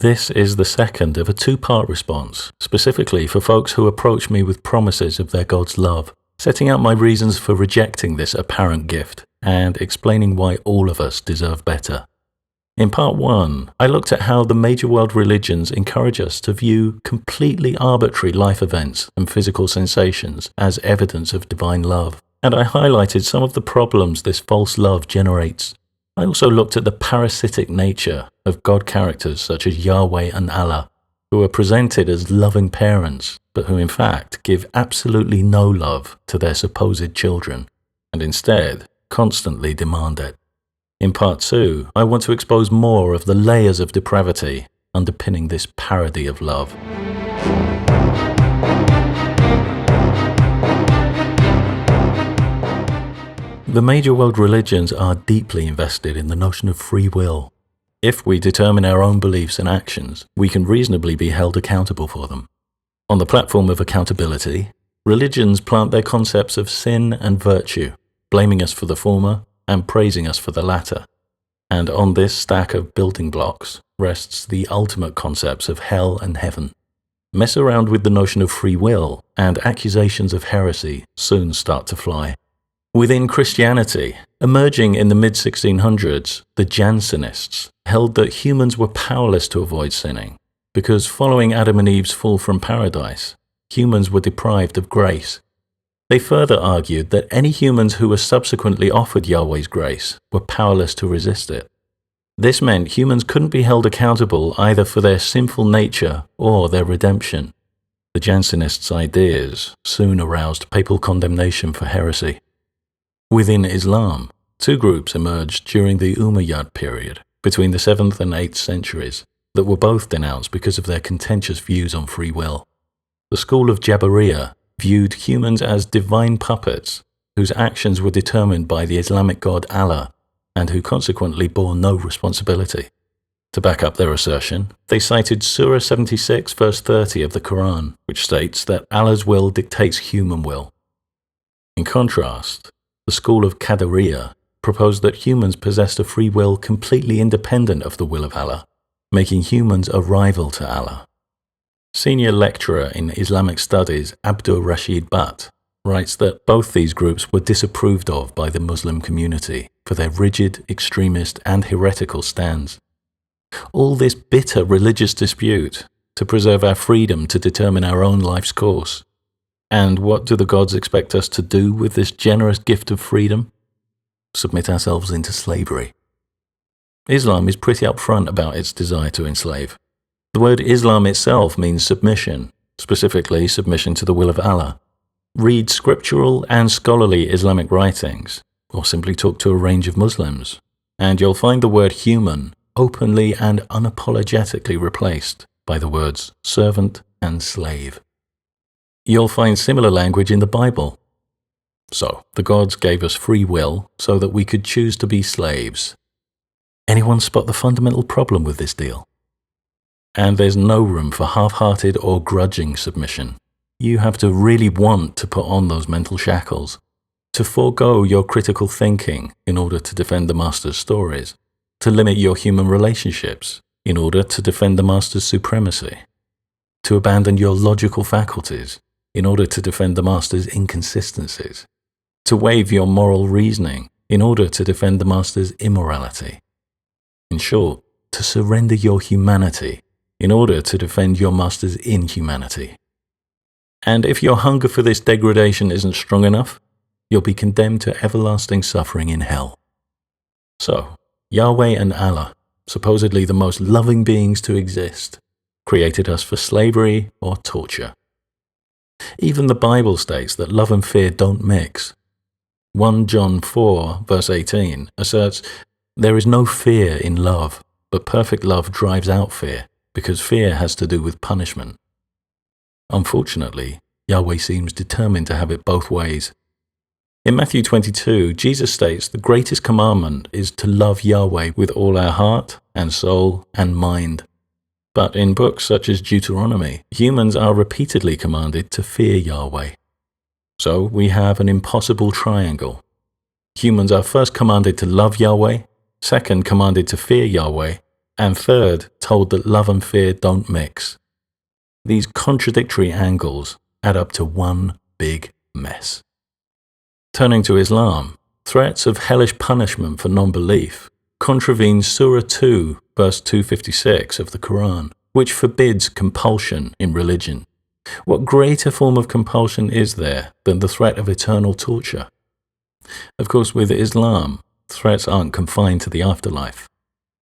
This is the second of a two-part response, specifically for folks who approach me with promises of their God's love, setting out my reasons for rejecting this apparent gift, and explaining why all of us deserve better. In part 1, I looked at how the major world religions encourage us to view completely arbitrary life events and physical sensations as evidence of divine love, and I highlighted some of the problems this false love generates. I also looked at the parasitic nature of God characters such as Yahweh and Allah, who are presented as loving parents, but who in fact give absolutely no love to their supposed children, and instead constantly demand it. In part 2, I want to expose more of the layers of depravity underpinning this parody of love. The major world religions are deeply invested in the notion of free will. If we determine our own beliefs and actions, we can reasonably be held accountable for them. On the platform of accountability, religions plant their concepts of sin and virtue, blaming us for the former and praising us for the latter. And on this stack of building blocks rests the ultimate concepts of hell and heaven. Mess around with the notion of free will, and accusations of heresy soon start to fly. Within Christianity, emerging in the mid-1600s, the Jansenists held that humans were powerless to avoid sinning, because following Adam and Eve's fall from paradise, humans were deprived of grace. They further argued that any humans who were subsequently offered Yahweh's grace were powerless to resist it. This meant humans couldn't be held accountable either for their sinful nature or their redemption. The Jansenists' ideas soon aroused papal condemnation for heresy. Within Islam, two groups emerged during the Umayyad period, between the 7th and 8th centuries, that were both denounced because of their contentious views on free will. The school of Jabariyah viewed humans as divine puppets whose actions were determined by the Islamic god Allah and who consequently bore no responsibility. To back up their assertion, they cited Surah 76 verse 30 of the Quran, which states that Allah's will dictates human will. In contrast, the school of Qadariyah proposed that humans possessed a free will completely independent of the will of Allah, making humans a rival to Allah. Senior lecturer in Islamic studies Abdur Rashid Butt writes that both these groups were disapproved of by the Muslim community for their rigid, extremist and heretical stands. All this bitter religious dispute to preserve our freedom to determine our own life's course. And what do the gods expect us to do with this generous gift of freedom? Submit ourselves into slavery. Islam is pretty upfront about its desire to enslave. The word Islam itself means submission, specifically submission to the will of Allah. Read scriptural and scholarly Islamic writings, or simply talk to a range of Muslims, and you'll find the word human openly and unapologetically replaced by the words servant and slave. You'll find similar language in the Bible. So, the gods gave us free will so that we could choose to be slaves. Anyone spot the fundamental problem with this deal? And there's no room for half-hearted or grudging submission. You have to really want to put on those mental shackles, to forego your critical thinking in order to defend the master's stories, to limit your human relationships in order to defend the master's supremacy, to abandon your logical faculties in order to defend the master's inconsistencies, to waive your moral reasoning in order to defend the master's immorality. In short, to surrender your humanity in order to defend your master's inhumanity. And if your hunger for this degradation isn't strong enough, you'll be condemned to everlasting suffering in hell. So, Yahweh and Allah, supposedly the most loving beings to exist, created us for slavery or torture. Even the Bible states that love and fear don't mix. 1 John 4 verse 18 asserts, "There is no fear in love, but perfect love drives out fear, because fear has to do with punishment." Unfortunately, Yahweh seems determined to have it both ways. In Matthew 22, Jesus states the greatest commandment is to love Yahweh with all our heart and soul and mind. But in books such as Deuteronomy, humans are repeatedly commanded to fear Yahweh. So we have an impossible triangle. Humans are first commanded to love Yahweh, second commanded to fear Yahweh, and third, told that love and fear don't mix. These contradictory angles add up to one big mess. Turning to Islam, threats of hellish punishment for non-belief contravene Surah 2, verse 256 of the Quran, which forbids compulsion in religion. What greater form of compulsion is there than the threat of eternal torture? Of course, with Islam, threats aren't confined to the afterlife.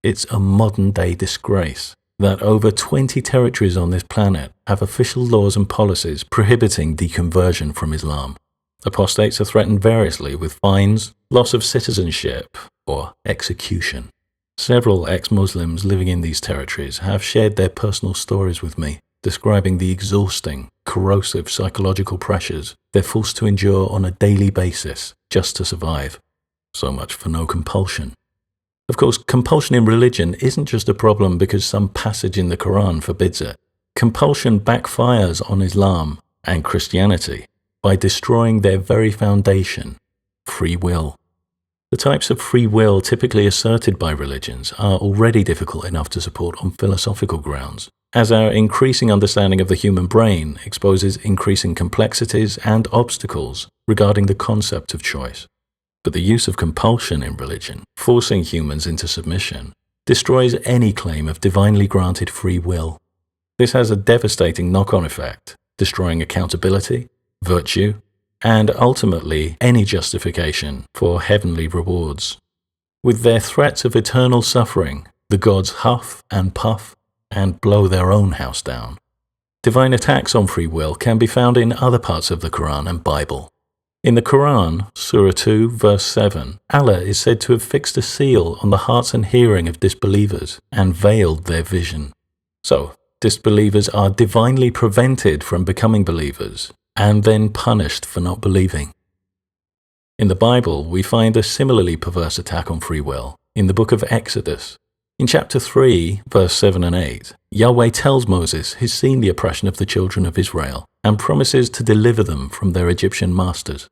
It's a modern-day disgrace that over 20 territories on this planet have official laws and policies prohibiting deconversion from Islam. Apostates are threatened variously with fines, loss of citizenship, or execution. Several ex-Muslims living in these territories have shared their personal stories with me, describing the exhausting, corrosive psychological pressures they're forced to endure on a daily basis just to survive. So much for no compulsion. Of course, compulsion in religion isn't just a problem because some passage in the Quran forbids it. Compulsion backfires on Islam and Christianity by destroying their very foundation, free will. The types of free will typically asserted by religions are already difficult enough to support on philosophical grounds, as our increasing understanding of the human brain exposes increasing complexities and obstacles regarding the concept of choice. But the use of compulsion in religion, forcing humans into submission, destroys any claim of divinely granted free will. This has a devastating knock-on effect, destroying accountability, virtue, and ultimately any justification for heavenly rewards. With their threats of eternal suffering, the gods huff and puff and blow their own house down. Divine attacks on free will can be found in other parts of the Quran and Bible. In the Quran, Surah 2, verse 7, Allah is said to have fixed a seal on the hearts and hearing of disbelievers and veiled their vision. So, disbelievers are divinely prevented from becoming believers and then punished for not believing. In the Bible, we find a similarly perverse attack on free will in the book of Exodus. In chapter 3, verse 7 and 8, Yahweh tells Moses he's seen the oppression of the children of Israel and promises to deliver them from their Egyptian masters.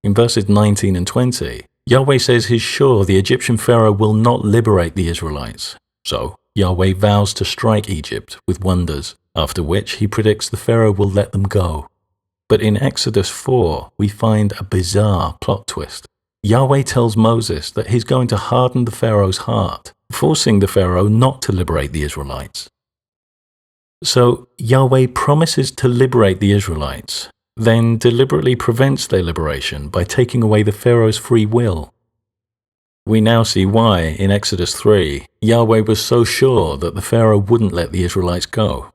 In verses 19 and 20, Yahweh says he's sure the Egyptian Pharaoh will not liberate the Israelites. So, Yahweh vows to strike Egypt with wonders, after which he predicts the Pharaoh will let them go. But in Exodus 4, we find a bizarre plot twist. Yahweh tells Moses that he's going to harden the Pharaoh's heart, forcing the Pharaoh not to liberate the Israelites. So Yahweh promises to liberate the Israelites, then deliberately prevents their liberation by taking away the Pharaoh's free will. We now see why, in Exodus 3, Yahweh was so sure that the Pharaoh wouldn't let the Israelites go.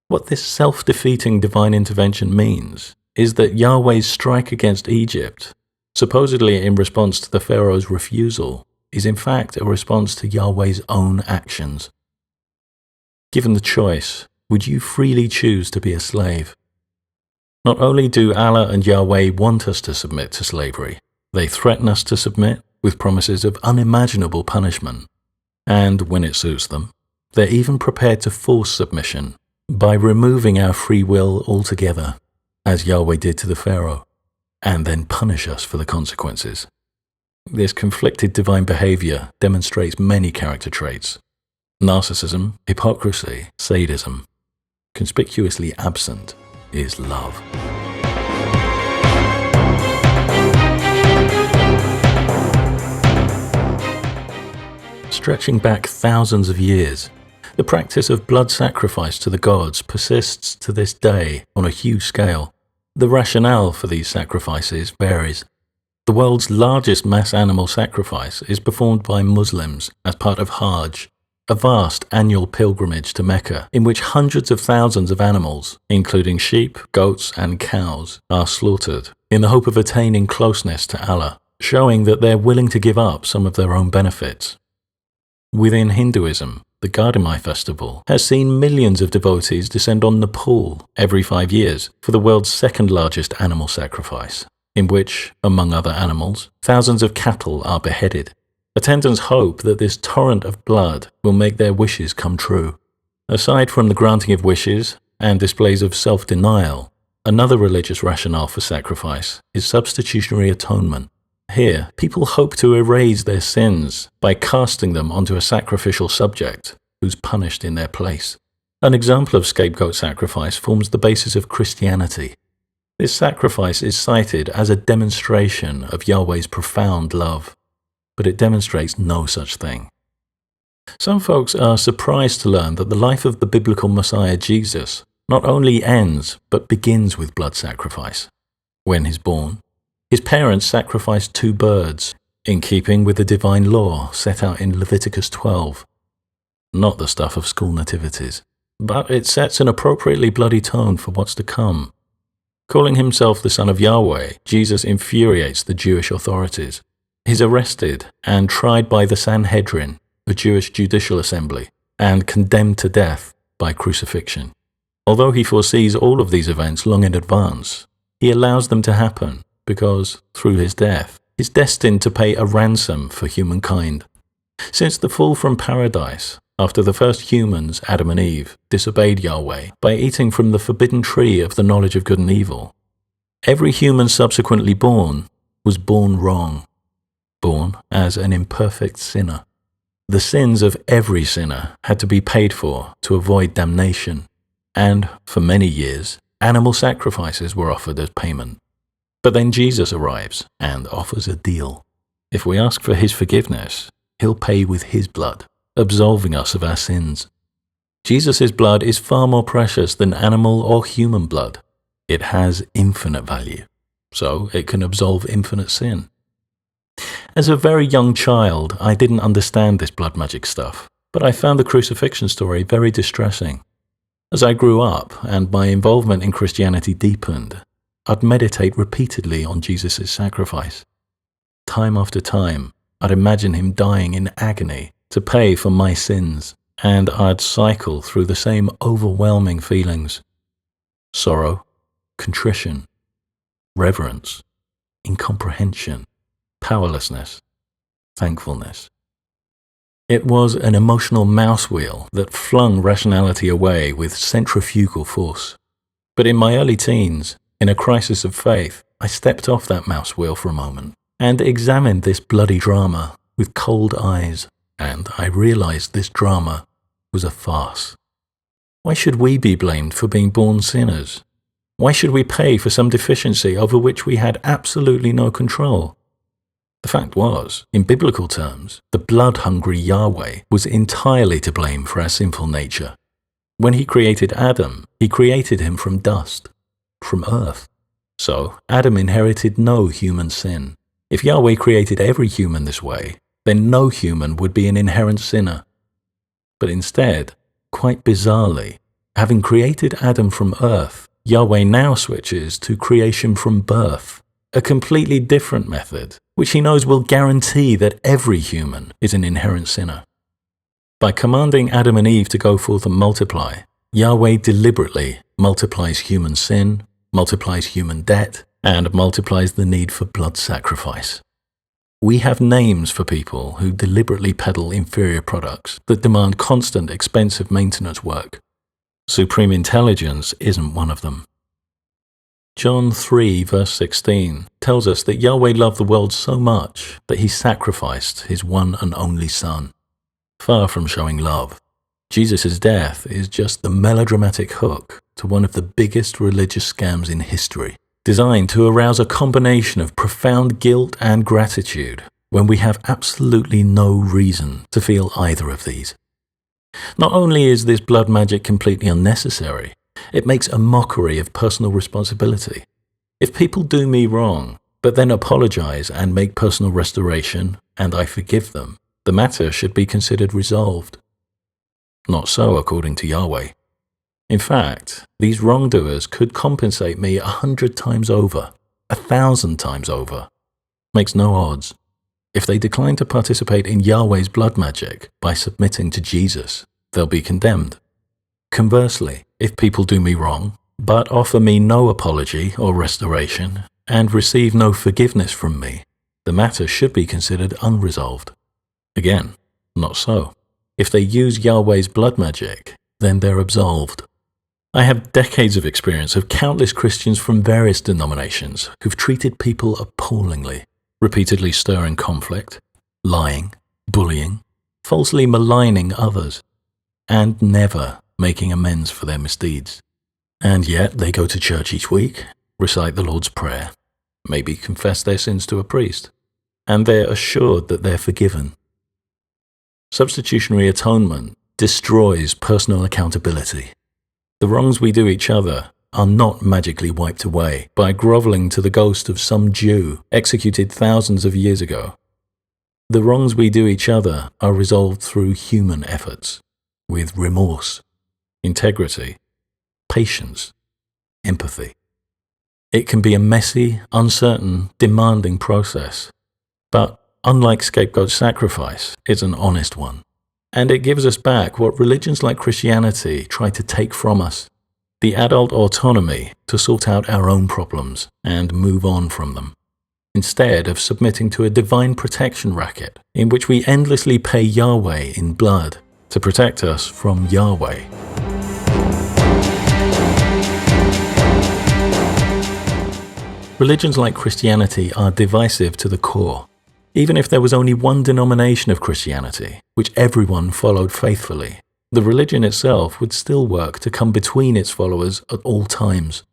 What this self-defeating divine intervention means is that Yahweh's strike against Egypt, supposedly in response to the Pharaoh's refusal, is in fact a response to Yahweh's own actions. Given the choice, would you freely choose to be a slave? Not only do Allah and Yahweh want us to submit to slavery, they threaten us to submit with promises of unimaginable punishment. And when it suits them, they're even prepared to force submission by removing our free will altogether, as Yahweh did to the Pharaoh, and then punish us for the consequences. This conflicted divine behavior demonstrates many character traits: narcissism, hypocrisy, sadism. Conspicuously absent is love. Stretching back thousands of years, the practice of blood sacrifice to the gods persists to this day on a huge scale. The rationale for these sacrifices varies. The world's largest mass animal sacrifice is performed by Muslims as part of Hajj, a vast annual pilgrimage to Mecca in which hundreds of thousands of animals, including sheep, goats and cows, are slaughtered in the hope of attaining closeness to Allah, showing that they're willing to give up some of their own benefits. Within Hinduism, the Guerino festival has seen millions of devotees descend on Nepal every 5 years for the world's second largest animal sacrifice, in which, among other animals, thousands of cattle are beheaded. Attendants hope that this torrent of blood will make their wishes come true. Aside from the granting of wishes and displays of self-denial, another religious rationale for sacrifice is substitutionary atonement. Here, people hope to erase their sins by casting them onto a sacrificial subject, who's punished in their place. An example of scapegoat sacrifice forms the basis of Christianity. This sacrifice is cited as a demonstration of Yahweh's profound love, but it demonstrates no such thing. Some folks are surprised to learn that the life of the biblical Messiah Jesus not only ends but begins with blood sacrifice. When he's born, his parents sacrificed 2 birds, in keeping with the divine law set out in Leviticus 12. Not the stuff of school nativities, but it sets an appropriately bloody tone for what's to come. Calling himself the Son of Yahweh, Jesus infuriates the Jewish authorities. He's arrested and tried by the Sanhedrin, a Jewish judicial assembly, and condemned to death by crucifixion. Although he foresees all of these events long in advance, he allows them to happen because, through his death, he's destined to pay a ransom for humankind. Since the fall from paradise, after the first humans, Adam and Eve, disobeyed Yahweh by eating from the forbidden tree of the knowledge of good and evil, every human subsequently born was born wrong, born as an imperfect sinner. The sins of every sinner had to be paid for to avoid damnation, and for many years, animal sacrifices were offered as payment. But then Jesus arrives and offers a deal. If we ask for his forgiveness, he'll pay with his blood, absolving us of our sins. Jesus' blood is far more precious than animal or human blood. It has infinite value, so it can absolve infinite sin. As a very young child, I didn't understand this blood magic stuff, but I found the crucifixion story very distressing. As I grew up and my involvement in Christianity deepened, I'd meditate repeatedly on Jesus' sacrifice. Time after time, I'd imagine him dying in agony to pay for my sins, and I'd cycle through the same overwhelming feelings: sorrow, contrition, reverence, incomprehension, powerlessness, thankfulness. It was an emotional mouse wheel that flung rationality away with centrifugal force. But in my early teens, in a crisis of faith, I stepped off that mouse wheel for a moment and examined this bloody drama with cold eyes, and I realized this drama was a farce. Why should we be blamed for being born sinners? Why should we pay for some deficiency over which we had absolutely no control? The fact was, in biblical terms, the blood-hungry Yahweh was entirely to blame for our sinful nature. When he created Adam, he created him from dust, from earth. So, Adam inherited no human sin. If Yahweh created every human this way, then no human would be an inherent sinner. But instead, quite bizarrely, having created Adam from earth, Yahweh now switches to creation from birth, a completely different method, which he knows will guarantee that every human is an inherent sinner. By commanding Adam and Eve to go forth and multiply, Yahweh deliberately multiplies human sin, multiplies human debt, and multiplies the need for blood sacrifice. We have names for people who deliberately peddle inferior products that demand constant, expensive maintenance work. Supreme intelligence isn't one of them. John 3 verse 16 tells us that Yahweh loved the world so much that he sacrificed his one and only Son. Far from showing love, Jesus' death is just the melodramatic hook to one of the biggest religious scams in history, designed to arouse a combination of profound guilt and gratitude when we have absolutely no reason to feel either of these. Not only is this blood magic completely unnecessary, it makes a mockery of personal responsibility. If people do me wrong, but then apologize and make personal restoration, and I forgive them, the matter should be considered resolved. Not so according to Yahweh. In fact, these wrongdoers could compensate me 100 times over, 1,000 times over. Makes no odds. If they decline to participate in Yahweh's blood magic by submitting to Jesus, they'll be condemned. Conversely, if people do me wrong, but offer me no apology or restoration, and receive no forgiveness from me, the matter should be considered unresolved. Again, not so. If they use Yahweh's blood magic, then they're absolved. I have decades of experience of countless Christians from various denominations who've treated people appallingly, repeatedly stirring conflict, lying, bullying, falsely maligning others. and never making amends for their misdeeds. And yet they go to church each week, recite the Lord's Prayer, maybe confess their sins to a priest, and they're assured that they're forgiven. Substitutionary atonement destroys personal accountability. The wrongs we do each other are not magically wiped away by groveling to the ghost of some Jew executed thousands of years ago. The wrongs we do each other are resolved through human efforts, with remorse, integrity, patience, empathy. It can be a messy, uncertain, demanding process, but unlike scapegoat sacrifice, it's an honest one. And it gives us back what religions like Christianity try to take from us: the adult autonomy to sort out our own problems and move on from them, instead of submitting to a divine protection racket in which we endlessly pay Yahweh in blood to protect us from Yahweh. Religions like Christianity are divisive to the core. Even if there was only one denomination of Christianity, which everyone followed faithfully, the religion itself would still work to come between its followers at all times.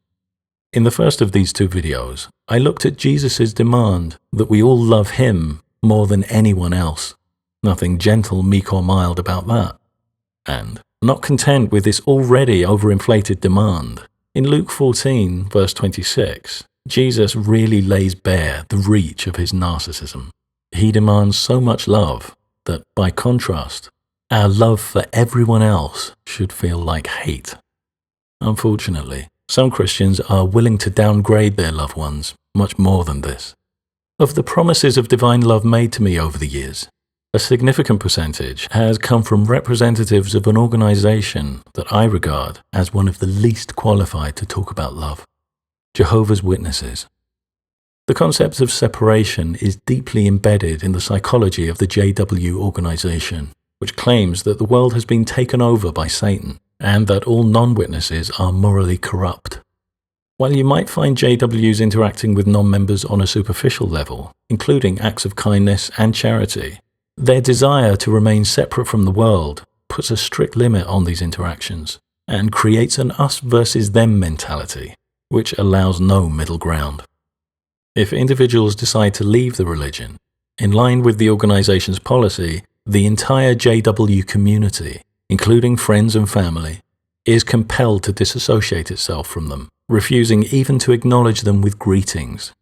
In the first of these two videos, I looked at Jesus' demand that we all love him more than anyone else. Nothing gentle, meek or mild about that. And, not content with this already overinflated demand, in Luke 14, verse 26, Jesus really lays bare the reach of his narcissism. He demands so much love that, by contrast, our love for everyone else should feel like hate. Unfortunately, some Christians are willing to downgrade their loved ones much more than this. Of the promises of divine love made to me over the years, a significant percentage has come from representatives of an organization that I regard as one of the least qualified to talk about love: Jehovah's Witnesses. The concept of separation is deeply embedded in the psychology of the JW organization, which claims that the world has been taken over by Satan and that all non-witnesses are morally corrupt. While you might find JWs interacting with non-members on a superficial level, including acts of kindness and charity, their desire to remain separate from the world puts a strict limit on these interactions and creates an us versus them mentality, which allows no middle ground. If individuals decide to leave the religion, in line with the organization's policy, the entire JW community, including friends and family, is compelled to disassociate itself from them, refusing even to acknowledge them with greetings.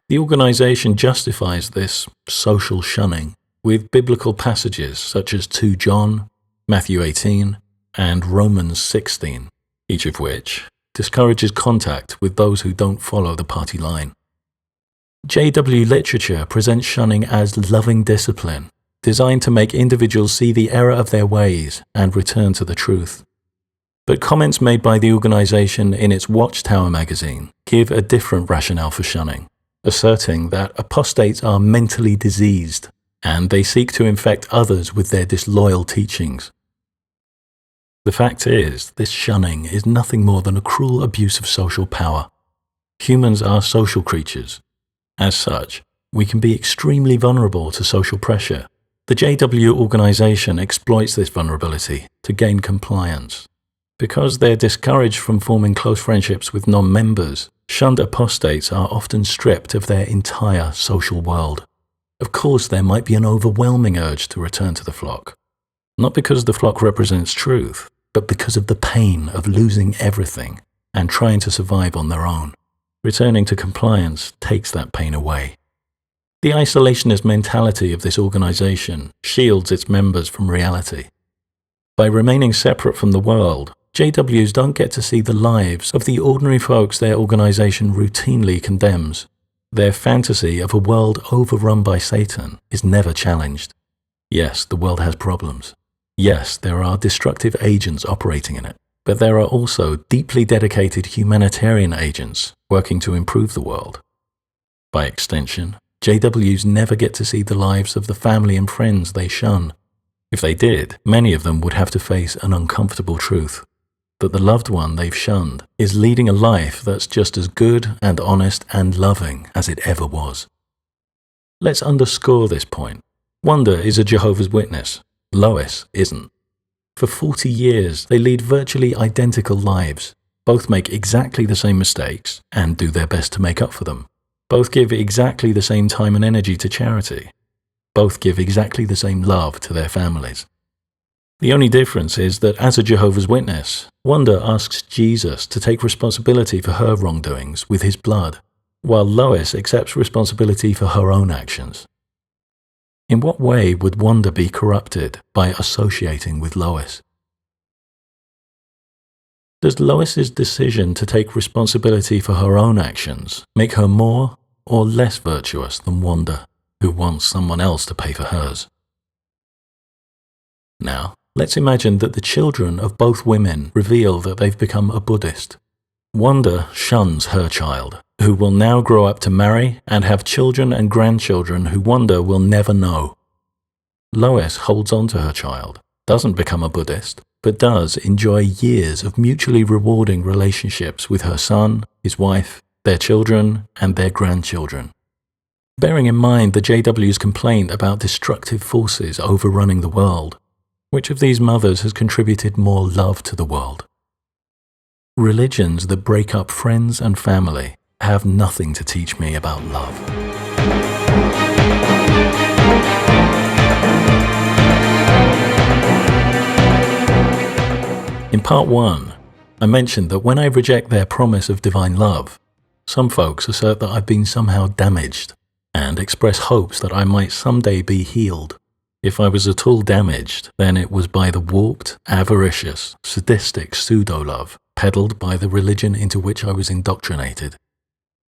The organization justifies this social shunning with biblical passages such as 2 John, Matthew 18, and Romans 16, each of which discourages contact with those who don't follow the party line. JW literature presents shunning as loving discipline, designed to make individuals see the error of their ways and return to the truth. But comments made by the organization in its Watchtower magazine give a different rationale for shunning, asserting that apostates are mentally diseased and they seek to infect others with their disloyal teachings. The fact is, this shunning is nothing more than a cruel abuse of social power. Humans are social creatures. As such, we can be extremely vulnerable to social pressure. The JW organization exploits this vulnerability to gain compliance. Because they're discouraged from forming close friendships with non-members, shunned apostates are often stripped of their entire social world. Of course, there might be an overwhelming urge to return to the flock. Not because the flock represents truth, but because of the pain of losing everything and trying to survive on their own. Returning to compliance takes that pain away. The isolationist mentality of this organization shields its members from reality. By remaining separate from the world, JWs don't get to see the lives of the ordinary folks their organization routinely condemns. Their fantasy of a world overrun by Satan is never challenged. Yes, the world has problems. Yes, there are destructive agents operating in it. But there are also deeply dedicated humanitarian agents working to improve the world. By extension, JWs never get to see the lives of the family and friends they shun. If they did, many of them would have to face an uncomfortable truth: that the loved one they've shunned is leading a life that's just as good and honest and loving as it ever was. Let's underscore this point. Wanda is a Jehovah's Witness. Lois isn't. For 40 years, they lead virtually identical lives. Both make exactly the same mistakes and do their best to make up for them. Both give exactly the same time and energy to charity. Both give exactly the same love to their families. The only difference is that as a Jehovah's Witness, Wanda asks Jesus to take responsibility for her wrongdoings with his blood, while Lois accepts responsibility for her own actions. In what way would Wanda be corrupted by associating with Lois? Does Lois's decision to take responsibility for her own actions make her more or less virtuous than Wanda, who wants someone else to pay for hers? Now, let's imagine that the children of both women reveal that they've become a Buddhist. Wanda shuns her child, who will now grow up to marry and have children and grandchildren who Wanda will never know. Lois holds on to her child, doesn't become a Buddhist, but does enjoy years of mutually rewarding relationships with her son, his wife, their children, and their grandchildren. Bearing in mind the JW's complaint about destructive forces overrunning the world, which of these mothers has contributed more love to the world? Religions that break up friends and family have nothing to teach me about love. In part 1, I mentioned that when I reject their promise of divine love, some folks assert that I've been somehow damaged and express hopes that I might someday be healed. If I was at all damaged, then it was by the warped, avaricious, sadistic pseudo-love peddled by the religion into which I was indoctrinated.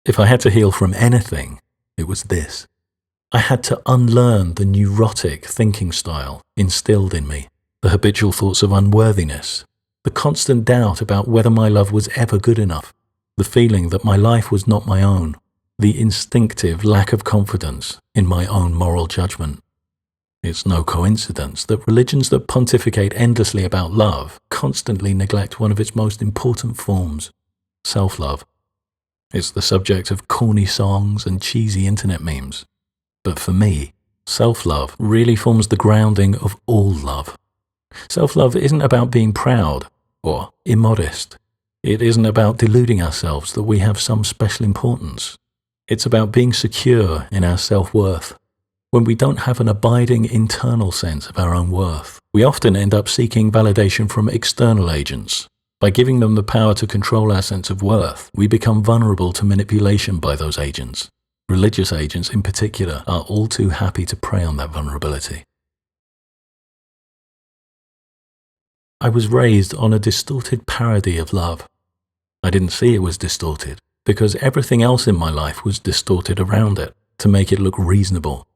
If I had to heal from anything, it was this. I had to unlearn the neurotic thinking style instilled in me, the habitual thoughts of unworthiness, the constant doubt about whether my love was ever good enough, the feeling that my life was not my own, the instinctive lack of confidence in my own moral judgment. It's no coincidence that religions that pontificate endlessly about love constantly neglect one of its most important forms, self-love. It's the subject of corny songs and cheesy internet memes. But for me, self-love really forms the grounding of all love. Self-love isn't about being proud or immodest. It isn't about deluding ourselves that we have some special importance. It's about being secure in our self-worth. When we don't have an abiding internal sense of our own worth, we often end up seeking validation from external agents. By giving them the power to control our sense of worth, we become vulnerable to manipulation by those agents. Religious agents in particular are all too happy to prey on that vulnerability. I was raised on a distorted parody of love. I didn't see it was distorted, because everything else in my life was distorted around it to make it look reasonable.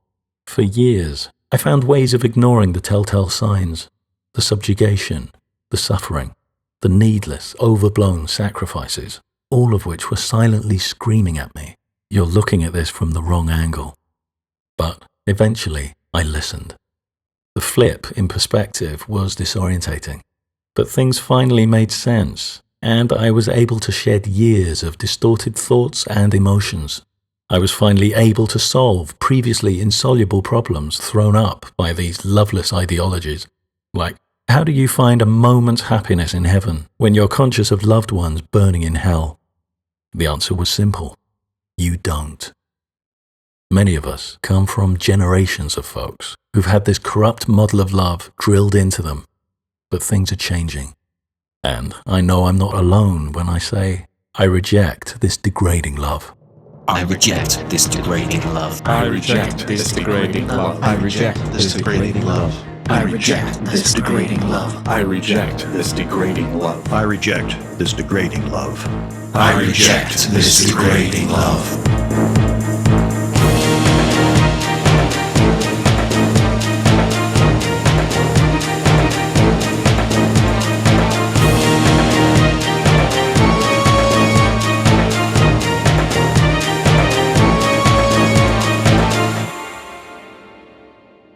For years, I found ways of ignoring the telltale signs, the subjugation, the suffering, the needless, overblown sacrifices, all of which were silently screaming at me, "You're looking at this from the wrong angle." But eventually, I listened. The flip in perspective was disorientating, but things finally made sense, and I was able to shed years of distorted thoughts and emotions. I was finally able to solve previously insoluble problems thrown up by these loveless ideologies, like, how do you find a moment's happiness in heaven when you're conscious of loved ones burning in hell? The answer was simple. You don't. Many of us come from generations of folks who've had this corrupt model of love drilled into them, but things are changing. And I know I'm not alone when I say, I reject this degrading love. I reject this degrading love. I reject this degrading love. I reject this degrading love. I reject this degrading love. I reject this degrading love. I reject this degrading love. I reject this degrading love.